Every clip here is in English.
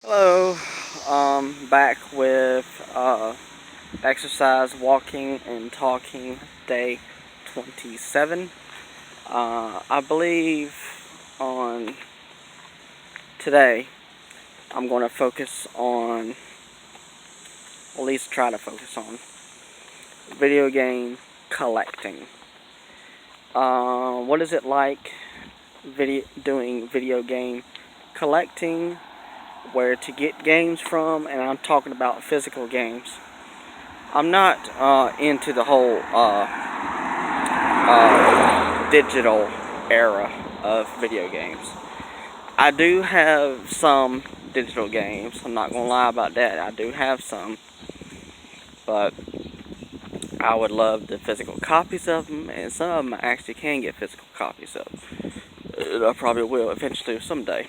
Hello, back with exercise, walking, and talking day 27. I believe on today I'm going to focus on, at least try to focus on, video game collecting. What is it like doing video game collecting? Where to get games from, and I'm talking about physical games. I'm not into the whole digital era of video games. I do have some digital games. I'm not gonna lie about that. I do have some, but I would love the physical copies of them, and some of them I actually can get physical copies of. I probably will eventually someday.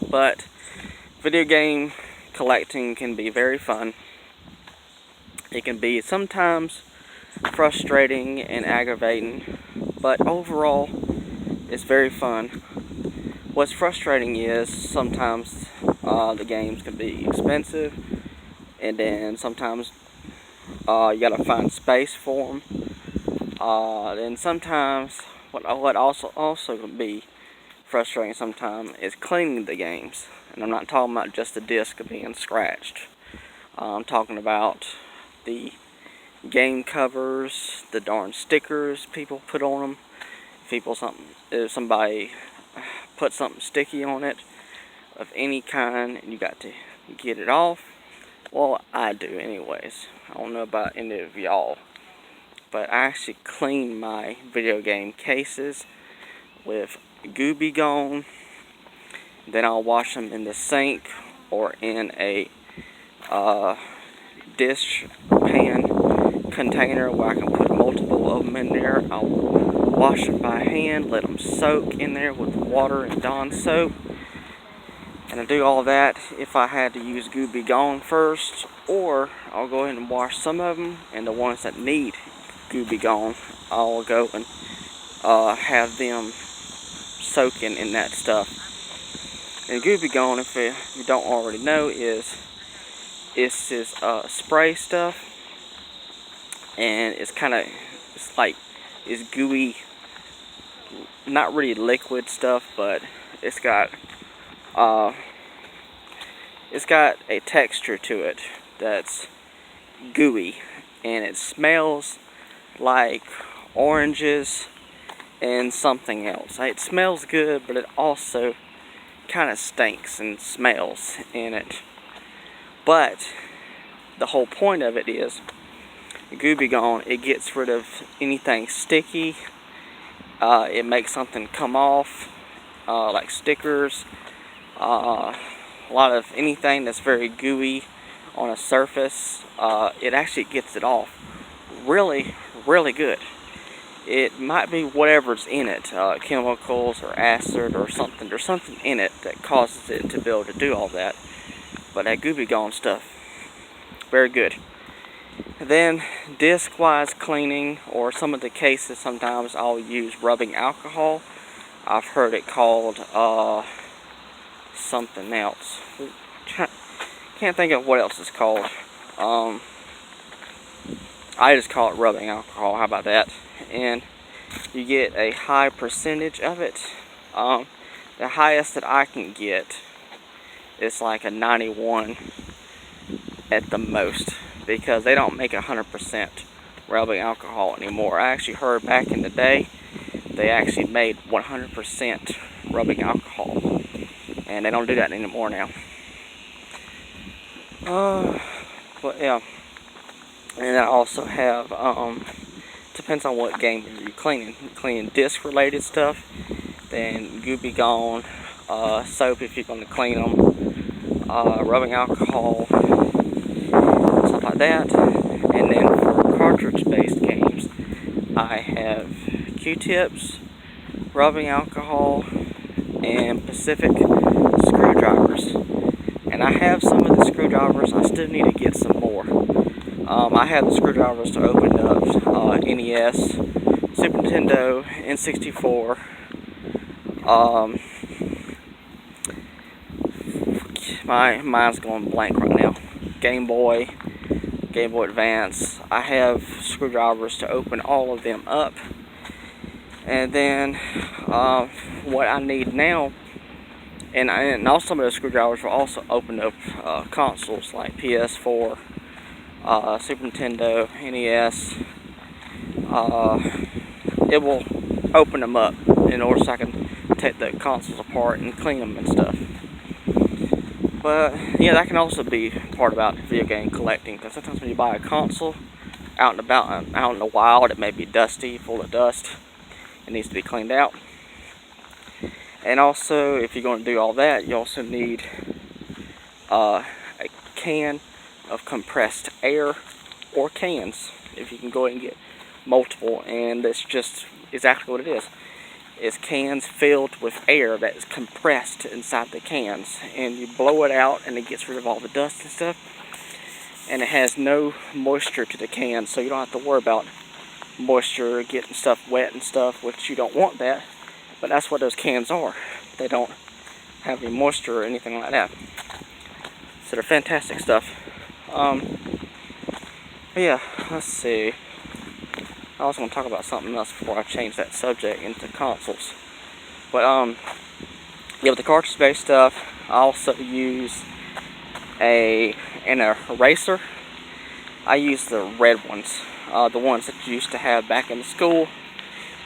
But video game collecting can be very fun. It can be sometimes frustrating and aggravating, but overall it's very fun. What's frustrating is sometimes the games can be expensive, and then sometimes you gotta find space for them. Then sometimes what also can be frustrating sometimes is cleaning the games. And I'm not talking about just the disc being scratched. I'm talking about the game covers, the darn stickers people put on them. If somebody put something sticky on it of any kind and you got to get it off, well, I do anyways. I don't know about any of y'all, but I actually clean my video game cases with Gooby Gone. Then I'll wash them in the sink or in a dish pan container where I can put multiple of them in there. I'll wash them by hand, let them soak in there with water and Dawn soap. And I do all that if I had to use Gooby Gone first, or I'll go ahead and wash some of them, and the ones that need Gooby Gone, I'll go and have them soaking in that stuff. And Gooby Gone, if you don't already know, it's this spray stuff, and it's gooey, not really liquid stuff, but it's got a texture to it that's gooey, and it smells like oranges and something else. It smells good, but it also kind of stinks and smells in it. But the whole point of it is Gooby Gone, it gets rid of anything sticky. It makes something come off, like stickers, a lot of anything that's very gooey on a surface. It actually gets it off really, really good. It might be whatever's in it, chemicals or acid or something. There's something in it that causes it to be able to do all that. But that Gooby Gone stuff, very good. And then disc-wise cleaning, or some of the cases, sometimes I'll use rubbing alcohol. I've heard it called something else. Can't think of what else it's called. I just call it rubbing alcohol. How about that? And you get a high percentage of it. The highest that I can get is like a 91 at the most, because they don't make 100% rubbing alcohol anymore. I actually heard back in the day they actually made 100% rubbing alcohol, and they don't do that anymore now. But yeah, and I also have depends on what game you're cleaning. Cleaning disc related stuff, then Gooby Gone, soap if you're going to clean them, rubbing alcohol, stuff like that. And then for cartridge based games, I have Q-tips, rubbing alcohol, and Pacific screwdrivers. And I have some of the screwdrivers. I still need to get some more. I have the screwdrivers to open up NES, Super Nintendo, N64, my mind's going blank right now. Game Boy Advance. I have screwdrivers to open all of them up. And then what I need now, and also some of the screwdrivers will also open up consoles like PS4, Super Nintendo, NES. It will open them up in order so I can take the consoles apart and clean them and stuff. But yeah, that can also be part about video game collecting, because sometimes when you buy a console out and about, out in the wild, it may be dusty, full of dust. It needs to be cleaned out. And also, if you're going to do all that, you also need a can of compressed air, or cans, if you can go ahead and get multiple. And that's just exactly what it is. It's cans filled with air that is compressed inside the cans, and you blow it out and it gets rid of all the dust and stuff, and it has no moisture to the cans, so you don't have to worry about moisture getting stuff wet and stuff, which you don't want that, but that's what those cans are. They don't have any moisture or anything like that, so they're fantastic stuff. Yeah, let's see. I was going to talk about something else before I change that subject into consoles. But, yeah, with the cartridge-based stuff, I also use an eraser. I use the red ones, the ones that you used to have back in school.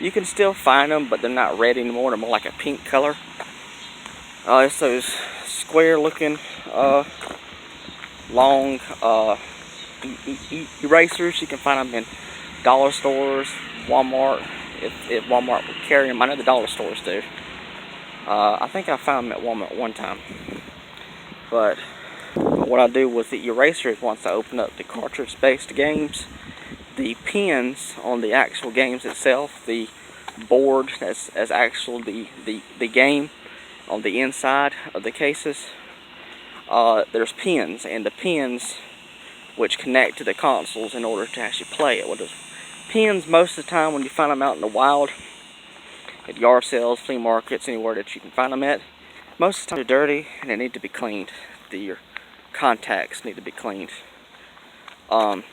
You can still find them, but they're not red anymore. They're more like a pink color. It's those square-looking, long erasers. You can find them in dollar stores, Walmart, if Walmart would carry them. I know the dollar stores do. I think I found them at Walmart one time. But what I do with the eraser is, once I open up the cartridge-based games, the pins on the actual games itself, the board that's actual the game on the inside of the cases, there's pins, and the pins which connect to the consoles in order to actually play it. Well, those pins, most of the time when you find them out in the wild, at yard sales, flea markets, anywhere that you can find them at, most of the time they're dirty and they need to be cleaned. Your contacts need to be cleaned. And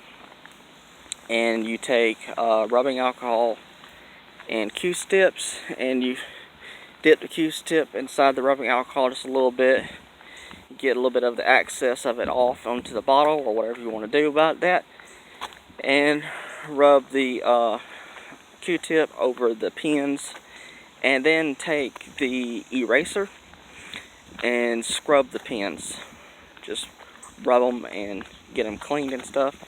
you take rubbing alcohol and Q-tips, and you dip the Q-tip inside the rubbing alcohol just a little bit, get a little bit of the excess of it off onto the bottle, or whatever you want to do about that, and rub the Q-tip over the pins, and then take the eraser and scrub the pins. Just rub them and get them cleaned and stuff.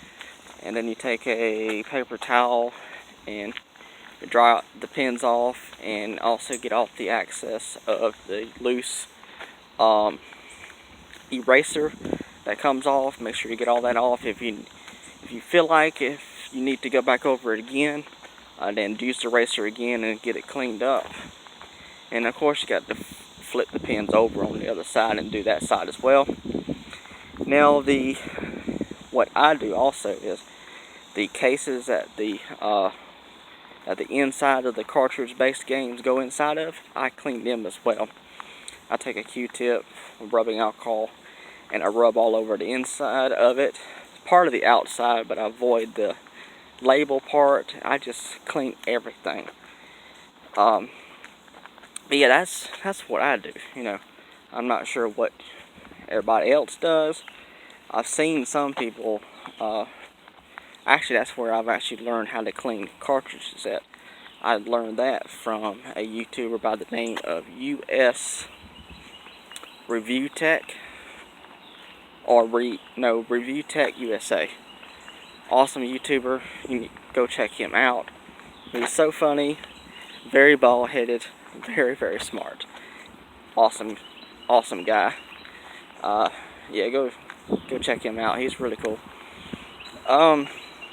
And then you take a paper towel and dry the pins off, and also get off the excess of the loose eraser that comes off. Make sure you get all that off. If you feel like if you need to go back over it again, then use the eraser again and get it cleaned up. And of course, you got to flip the pins over on the other side and do that side as well. Now, what I do also is the cases that the inside of the cartridge-based games go inside of, I clean them as well. I take a Q-tip, rubbing alcohol, and I rub all over the inside of it, part of the outside, but I avoid the label part. I just clean everything. But yeah, that's what I do. You know, I'm not sure what everybody else does. I've seen some people. Actually, that's where I've actually learned how to clean cartridges at. I learned that from a YouTuber by the name of US Review Tech, or Review Tech USA. Awesome YouTuber. You need to go check him out. He's so funny, very bald-headed, very, very smart. Awesome guy. Yeah, go check him out. He's really cool.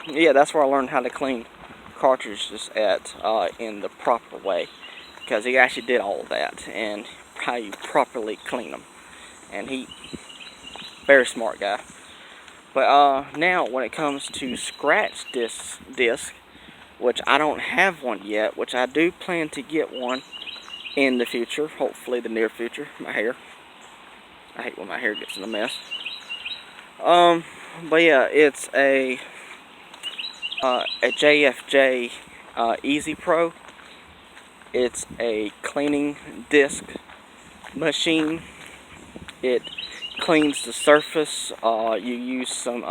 Yeah, that's where I learned how to clean cartridges at in the proper way, because he actually did all of that and how you properly clean them. And very smart guy. But now, when it comes to scratch disc, which I don't have one yet, which I do plan to get one in the future, hopefully the near future, my hair. I hate when my hair gets in a mess. But yeah, it's a JFJ Easy Pro. It's a cleaning disc machine. It cleans the surface. You use some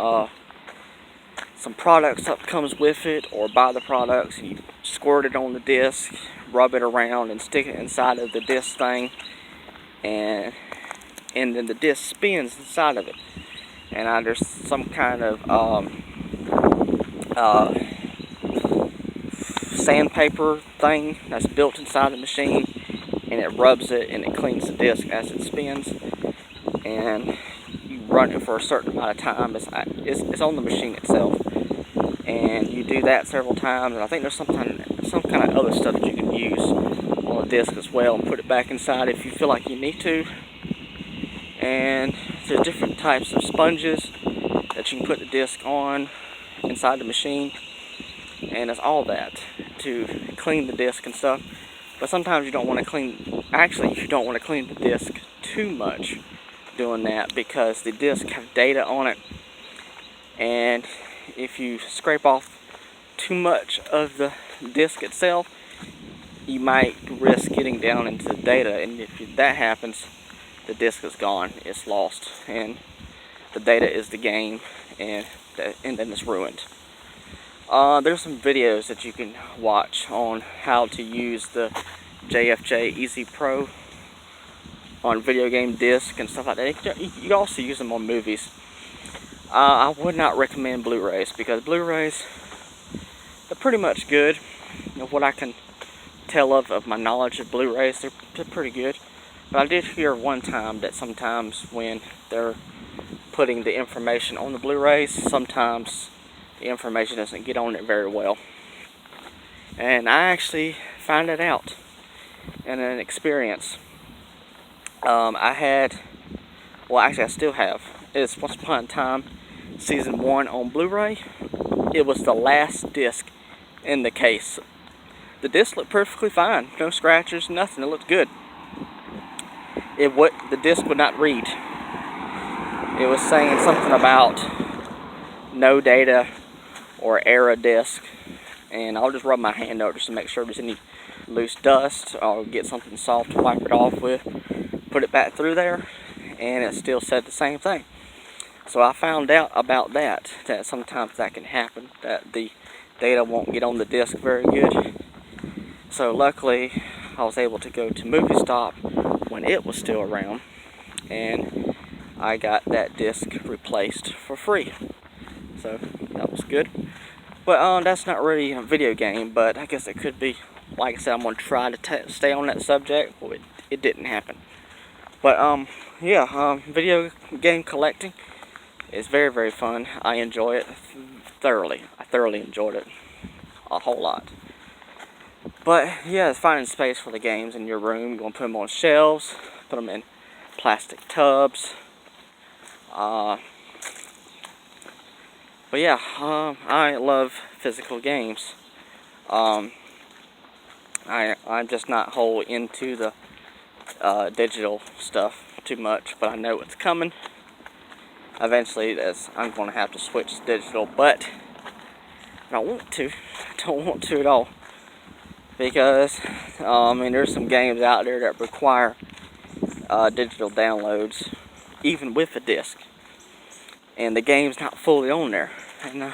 products that comes with it, or buy the products. You squirt it on the disc, rub it around, and stick it inside of the disc thing, and then the disc spins inside of it. And there's some kind of sandpaper thing that's built inside the machine, and it rubs it and it cleans the disc as it spins. And you run it for a certain amount of time. It's on the machine itself, and you do that several times. And I think there's some kind of other stuff that you can use on the disc as well, and put it back inside if you feel like you need to. And there's different types of sponges that you can put the disc on inside the machine, and it's all that to clean the disc and stuff. But sometimes you don't want to clean. Actually, you don't want to clean the disc too much doing that, because the disc have data on it, and if you scrape off too much of the disc itself, you might risk getting down into the data, and if that happens, the disc is gone, it's lost, and the data is the game, and then it's ruined. There's some videos that you can watch on how to use the JFJ Easy Pro on video game disc and stuff like that. You can also use them on movies. I would not recommend Blu-rays, because Blu-rays, they're pretty much good. You know, what I can tell of my knowledge of Blu-rays, they're pretty good. But I did hear one time that sometimes when they're putting the information on the Blu-rays, sometimes the information doesn't get on it very well. And I actually found it out in an experience. I still have. It's Once Upon a Time Season 1 on Blu-ray. It was the last disc in the case. The disc looked perfectly fine. No scratches, nothing. It looked good. The disc would not read. It was saying something about no data or error disc. And I'll just rub my hand over just to make sure there's any loose dust. I'll get something soft to wipe it off with. Put it back through there, and it still said the same thing. So I found out about that sometimes that can happen, that the data won't get on the disc very good. So luckily I was able to go to Movie Stop when it was still around, and I got that disc replaced for free. So that was good. But that's not really a video game, but I guess it could be. Like I said, I'm going to try to stay on that subject. Well, it didn't happen. But video game collecting is very, very fun. I enjoy it thoroughly. I thoroughly enjoyed it a whole lot. But yeah, it's finding space for the games in your room. You're going to put them on shelves, put them in plastic tubs. But yeah, I love physical games. I'm just not whole into the digital stuff too much, but I know it's coming. Eventually, I'm going to have to switch to digital, but I don't want to. I don't want to at all, because there's some games out there that require digital downloads, even with a disc, and the game's not fully on there. And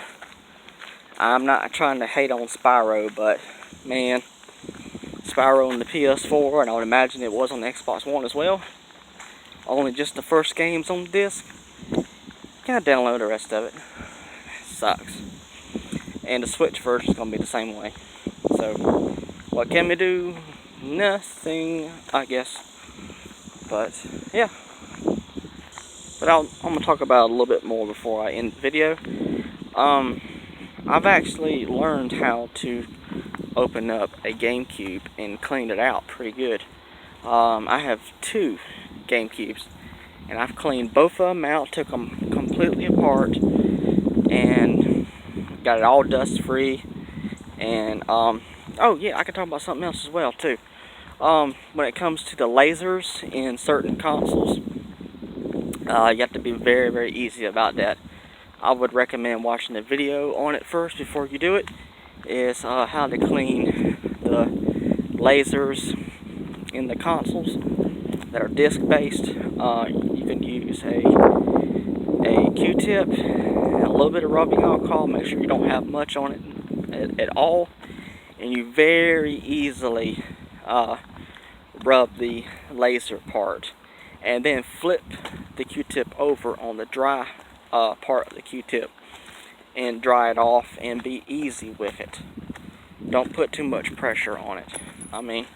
I'm not trying to hate on Spyro, but man, Spyro on the PS4, and I would imagine it was on the Xbox One as well. Only just the first game's on the disc. Gotta download the rest of it. Sucks. And the Switch version's gonna be the same way. So, what can we do? Nothing, I guess. But yeah. But I'm gonna talk about it a little bit more before I end the video. I've actually learned how to open up a GameCube and clean it out pretty good. I have 2 GameCubes, and I've cleaned both of them out, took them completely apart, and got it all dust free. And oh yeah, I can talk about something else as well too. When it comes to the lasers in certain consoles, You have to be very, very easy about that. I would recommend watching a video on it first before you do it. Is how to clean the lasers in the consoles that are disc-based. You can use a Q-tip and a little bit of rubbing alcohol. Make sure you don't have much on it at all, and you very easily rub the laser part, and then flip the Q-tip over on the dry part of the Q-tip and dry it off, and be easy with it. Don't put too much pressure on it. I mean,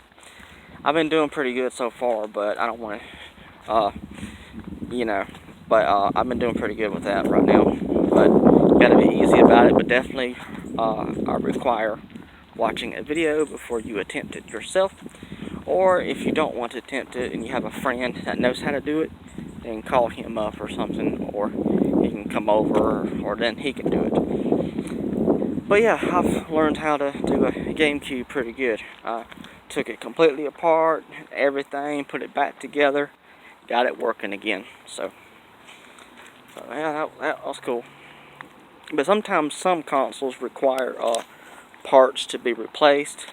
I've been doing pretty good so far, but I don't want to, I've been doing pretty good with that right now. But you gotta be easy about it, but definitely I require watching a video before you attempt it yourself. Or if you don't want to attempt it and you have a friend that knows how to do it, then call him up or something, or he can come over, or then he can do it. But yeah, I've learned how to do a GameCube pretty good. I took it completely apart, everything, put it back together, got it working again. So yeah, that was cool. But sometimes some consoles require parts to be replaced,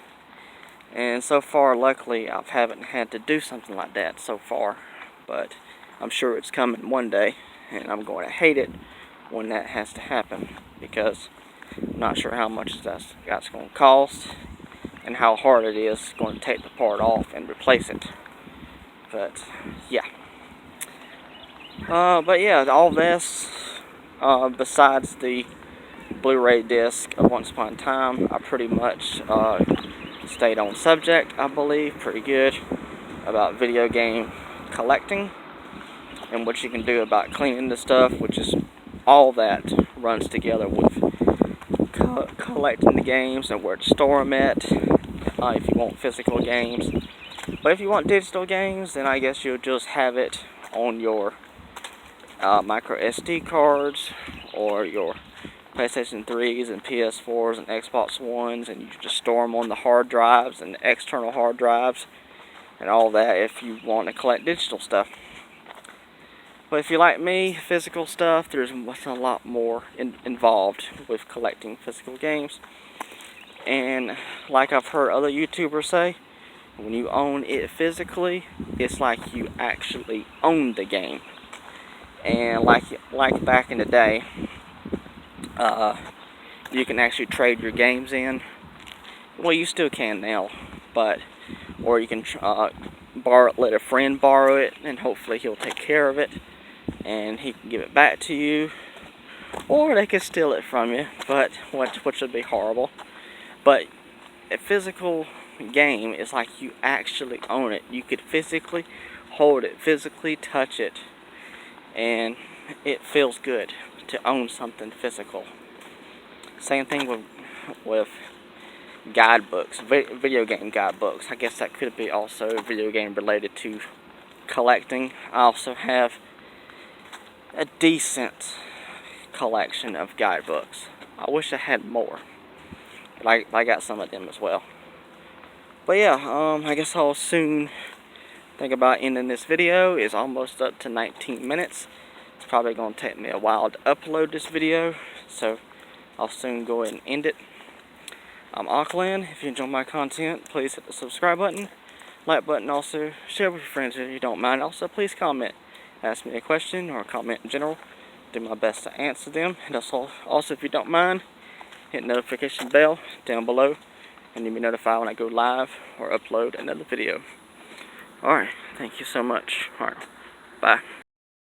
and so far, luckily, I haven't had to do something like that so far. But I'm sure it's coming one day, and I'm going to hate it when that has to happen, because I'm not sure how much that's going to cost and how hard it is going to take the part off and replace it. But yeah. But yeah, all this, besides the Blu-ray disc of Once Upon a Time, I pretty much stayed on subject, I believe, pretty good about video game collecting and what you can do about cleaning the stuff, which is all that runs together with collecting the games and where to store them at, if you want physical games. But if you want digital games, then I guess you'll just have it on your micro SD cards or your PlayStation 3s and PS4s and Xbox Ones, and you just store them on the hard drives and the external hard drives and all that if you want to collect digital stuff. But if you like me, physical stuff, there's a lot more involved with collecting physical games. And like I've heard other YouTubers say, when you own it physically, it's like you actually own the game. And like back in the day, you can actually trade your games in. Well, you still can now, but or you can let a friend borrow it, and hopefully he'll take care of it, and he can give it back to you, or they can steal it from you, but which would be horrible. But a physical game is like you actually own it. You could physically hold it, physically touch it, and it feels good to own something physical. Same thing with guidebooks, video game guidebooks. I guess that could be also video game related to collecting. I also have a decent collection of guidebooks. I wish I had more, but I got some of them as well. But yeah, I guess I'll soon think about ending this video. It's almost up to 19 minutes. It's probably going to take me a while to upload this video, so I'll soon go ahead and end it. I'm Auckland. If you enjoy my content, please hit the subscribe button, like button, also share with your friends if you don't mind. Also, please comment. Ask me a question or comment in general. Do my best to answer them. And also, if you don't mind, hit the notification bell down below, and you'll be notified when I go live or upload another video. Alright, thank you so much. Alright, bye.